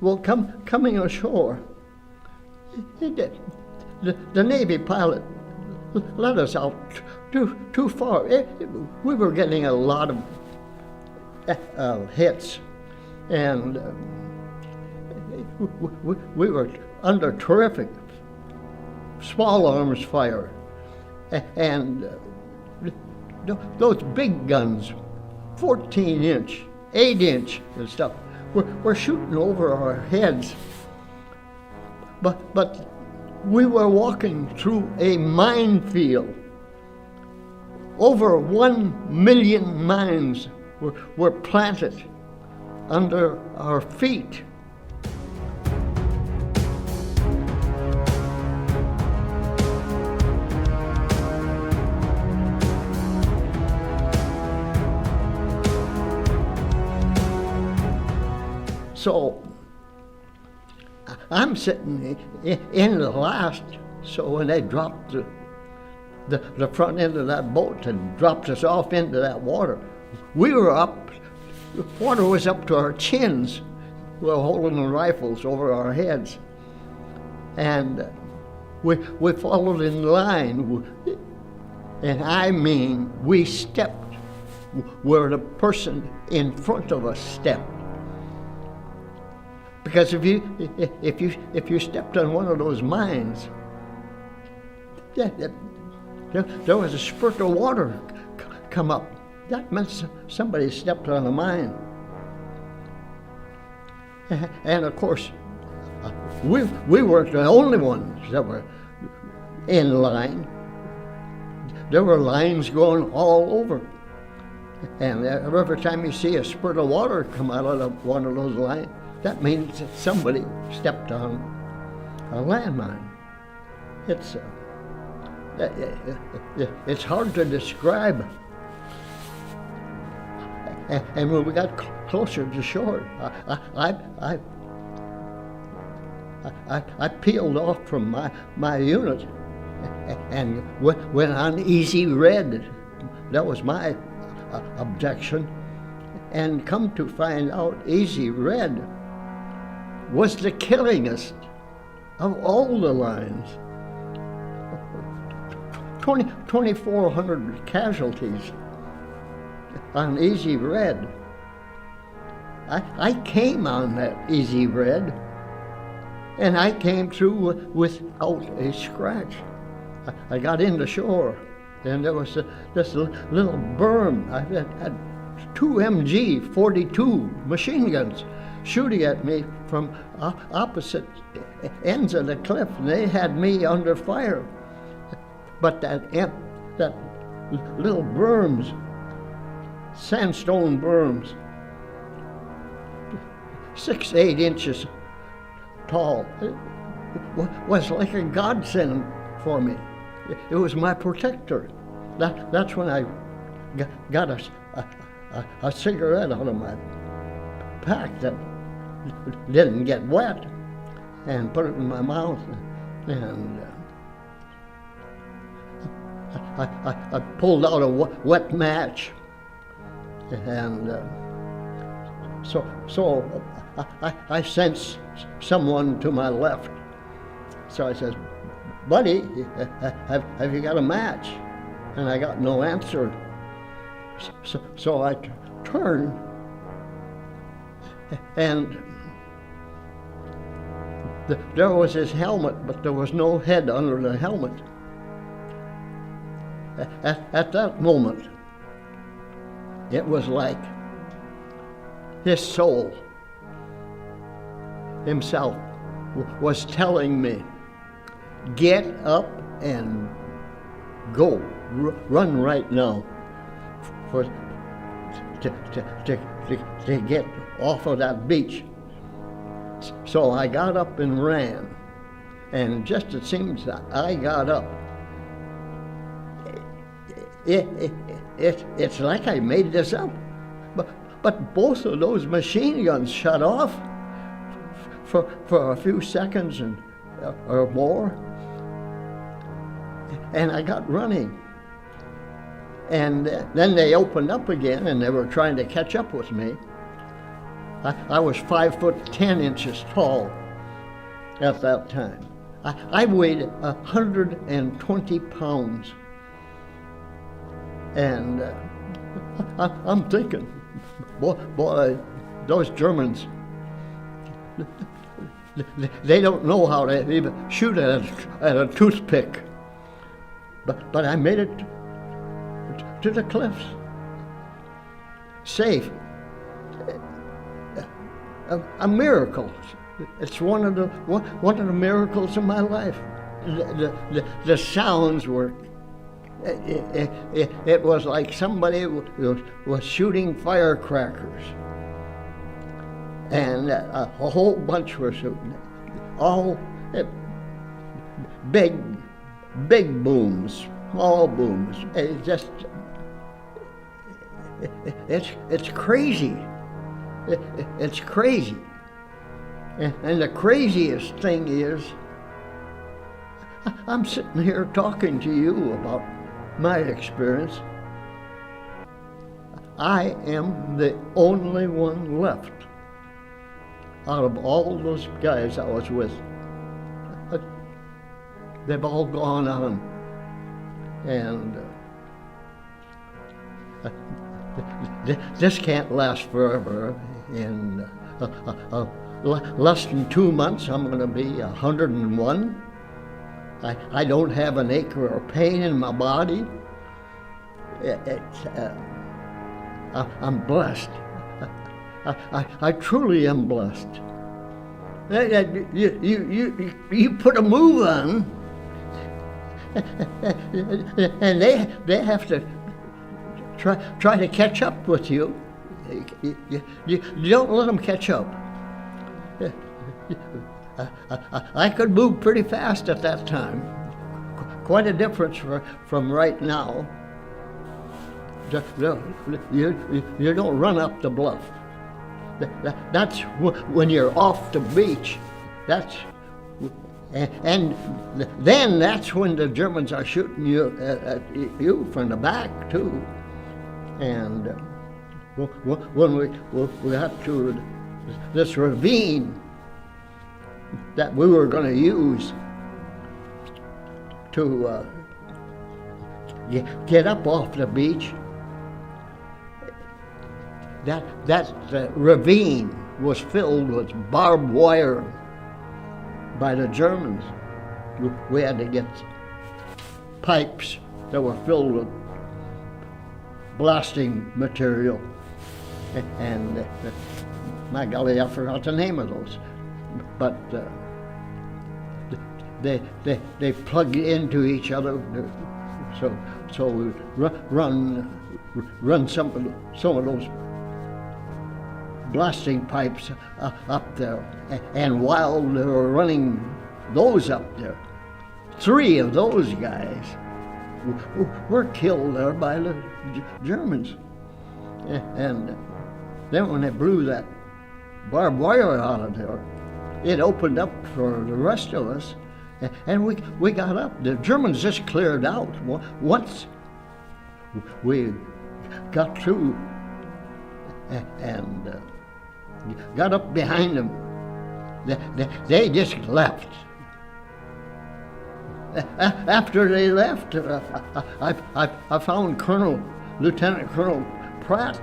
Well, coming ashore, the Navy pilot let us out too far. We were getting a lot of hits, and we were under terrific small arms fire, and those big guns, 14-inch, 8-inch and stuff, were shooting over our heads. But we were walking through a minefield. Over 1 million mines were planted under our feet. So I'm sitting in the last, so when they dropped the front end of that boat and dropped us off into that water, we were up, the water was up to our chins. We were holding the rifles over our heads. And we followed in line, and I mean, we stepped where the person in front of us stepped. Because if you stepped on one of those mines, there was a spurt of water come up. That meant somebody stepped on a mine. And of course, we weren't the only ones that were in line. There were lines going all over. And every time you see a spurt of water come out of one of those lines, that means that somebody stepped on a landmine. It's hard to describe. And when we got closer to shore, I peeled off from my unit and went on easy red. That was my objection. And come to find out, easy red was the killingest of all the lines. 2,400 casualties on easy red. I came on that easy red, and I came through without a scratch. I got into shore, and there was this little berm. I had 2 MG 42 machine guns shooting at me from opposite ends of the cliff, and they had me under fire. But that little berms, sandstone berms, 6-8 inches tall, was like a godsend for me. It was my protector. That's when I got a cigarette out of my pack that didn't get wet, and put it in my mouth, and I pulled out a wet match, and so I sensed someone to my left. So I says, "Buddy, have you got a match?" And I got no answer. So I turned, and there was his helmet, but there was no head under the helmet. At that moment, it was like his soul himself was telling me, "Get up and go, run right now to get off of that beach." So I got up and ran, and just it seems that I got up, it's like I made this up, but both of those machine guns shut off for a few seconds or more, and I got running. And then they opened up again, and they were trying to catch up with me. I was 5'10" tall at that time. I weighed 120 pounds. And I'm thinking, boy, those Germans, they don't know how to even shoot at a toothpick. But I made it to the cliffs, safe. A miracle. It's one of the miracles of my life. The sounds were. It was like somebody was shooting firecrackers, and a whole bunch were shooting. All big booms, small booms. It's crazy. It's crazy. And the craziest thing is, I'm sitting here talking to you about my experience. I am the only one left out of all those guys I was with. They've all gone on, and this can't last forever. In less than 2 months, I'm going to be 101. I don't have an ache or pain in my body. I'm blessed. I truly am blessed. You put a move on, and they have to try to catch up with you. You don't let them catch up. I could move pretty fast at that time. Quite a difference from right now. You don't run up the bluff. That's when you're off the beach. And then that's when the Germans are shooting you at you from the back too. And when we got to this ravine that we were going to use to get up off the beach, that ravine was filled with barbed wire by the Germans. We had to get pipes that were filled with blasting material, and my golly, I forgot the name of those. But they plug into each other, so we run some of those blasting pipes up there. And while they were running those up there, 3 of those guys were killed there by the Germans. And then when they blew that barbed wire out of there, it opened up for the rest of us, and we got up. The Germans just cleared out. Once we got through and got up behind them, they just left. After they left, I found Lieutenant Colonel Pratt,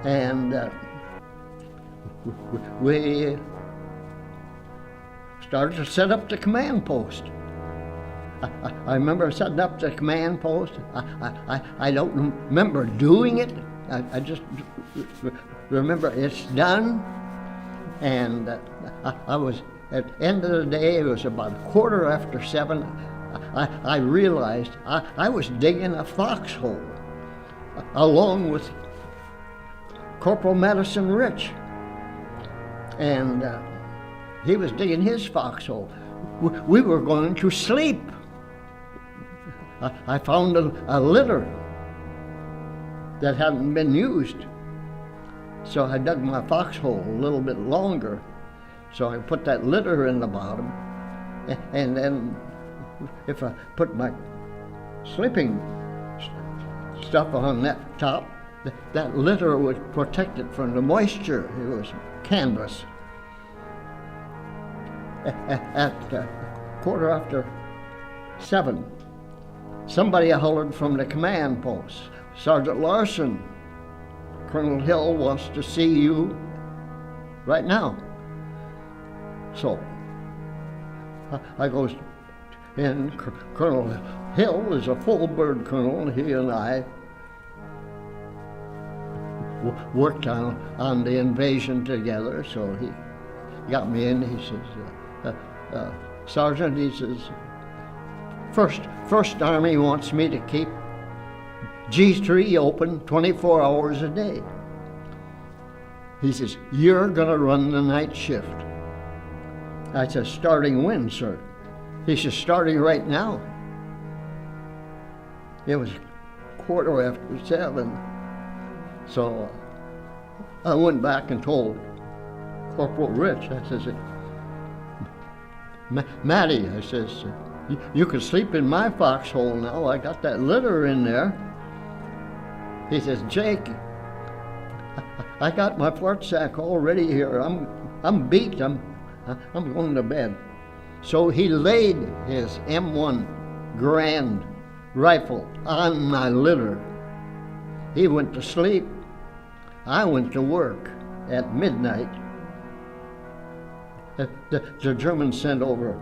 and we started to set up the command post. I remember setting up the command post. I don't remember doing it. I just remember it's done. And I was, at the end of the day, it was about 7:15. I realized I was digging a foxhole along with Corporal Madison Rich. And he was digging his foxhole. We were going to sleep. I found a litter that hadn't been used. So I dug my foxhole a little bit longer. So I put that litter in the bottom. And then if I put my sleeping stuff on that top, that litter was protected from the moisture. It was canvas. At 7:15, somebody hollered from the command post, "Sergeant Larson, Colonel Hill wants to see you right now." So I goes in. Colonel Hill is a full bird colonel. He and I worked on the invasion together, so he got me in. He says, "Sergeant," he says, First Army wants me to keep G3 open 24 hours a day." He says, "You're going to run the night shift." I said, "Starting when, sir?" He says, "Starting right now." It was 7:15. So I went back and told Corporal Rich, I says, "Matty," I says, you can sleep in my foxhole now. I got that litter in there." He says, "Jake, I got my fart sack all ready here. I'm beat. I'm going to bed." So he laid his M1 Grand rifle on my litter. He went to sleep. I went to work. At midnight, the Germans sent over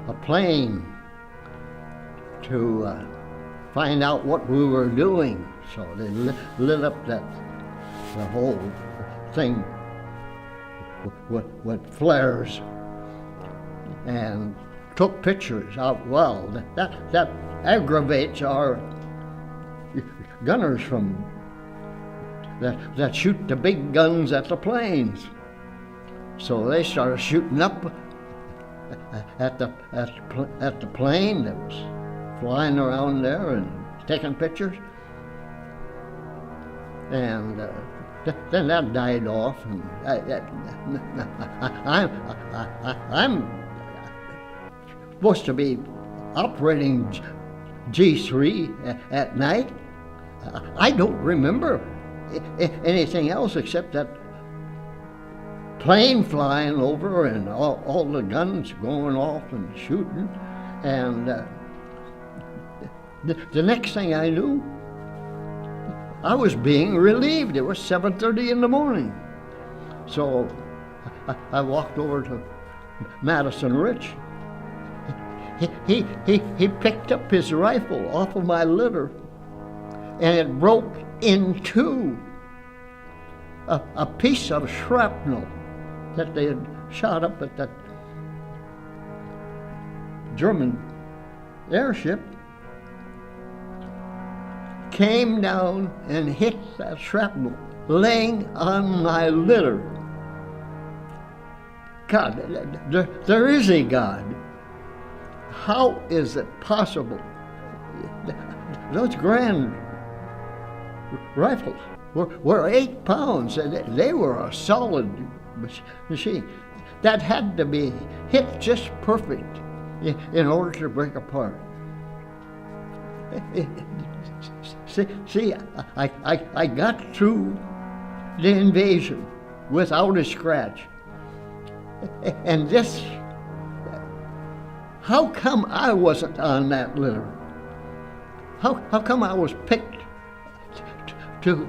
a plane to find out what we were doing. So they lit up the whole thing with flares and took pictures out. Well, that aggravates our gunners from that shoot the big guns at the planes. So they started shooting up at the plane that was flying around there and taking pictures. And then that died off. And I'm supposed to be operating G3 at night. I don't remember anything else except that plane flying over and all the guns going off and shooting. And the next thing I knew, I was being relieved. It was 7:30 in the morning. So I walked over to Madison Rich. He picked up his rifle off of my litter, and it broke in two. A piece of shrapnel that they had shot up at that German airship came down and hit that shrapnel laying on my litter. God, there is a God. How is it possible? Those Grand rifles were 8 pounds, and they were a solid machine. That had to be hit just perfect in order to break apart. See, I got through the invasion without a scratch. And this, how come I wasn't on that litter? How come I was picked to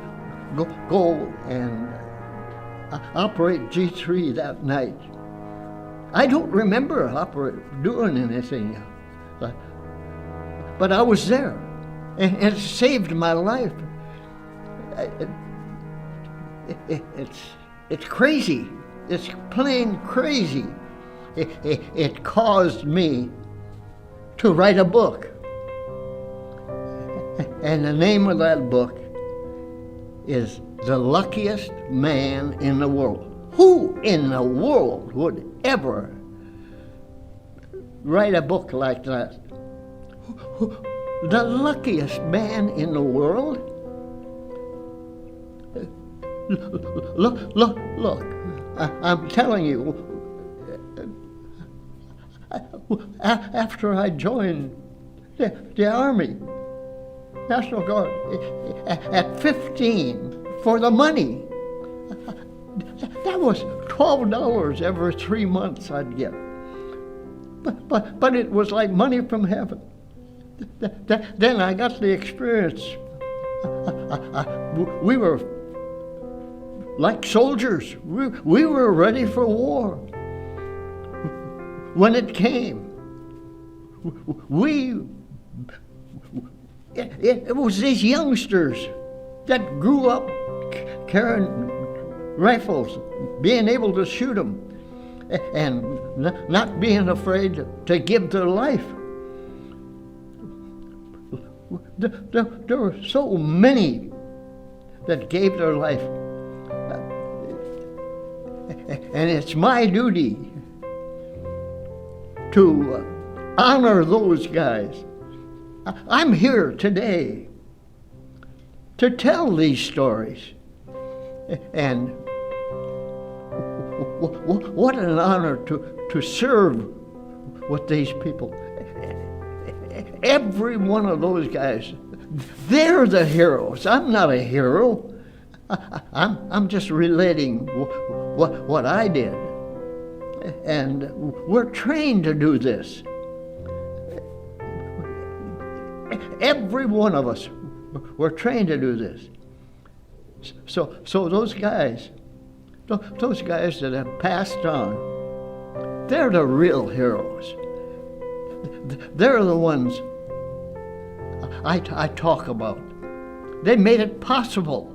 go and operate G3 that night? I don't remember doing anything, but I was there, and it saved my life. It's crazy. It's plain crazy. It caused me to write a book. And the name of that book is The Luckiest Man in the World. Who in the world would ever write a book like that? The luckiest man in the world? Look. I'm telling you, after I joined the Army, National Guard at 15 for the money. That was $12 every 3 months I'd get. But it was like money from heaven. Then I got the experience. We were like soldiers. We were ready for war. When it came, it was these youngsters that grew up carrying rifles, being able to shoot them, and not being afraid to give their life. There were so many that gave their life. And it's my duty to honor those guys. I'm here today to tell these stories. And what an honor to serve with these people. Every one of those guys, they're the heroes. I'm not a hero. I'm just relating what I did. And we're trained to do this. Every one of us, we're trained to do this. So those guys that have passed on, they're the real heroes. They're the ones I talk about. They made it possible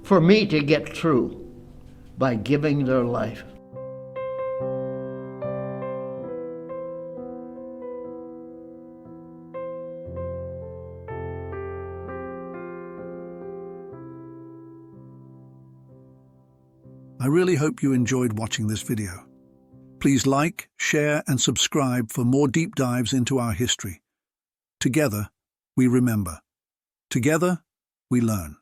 for me to get through by giving their life. I really hope you enjoyed watching this video. Please like, share, and subscribe for more deep dives into our history. Together, we remember. Together, we learn.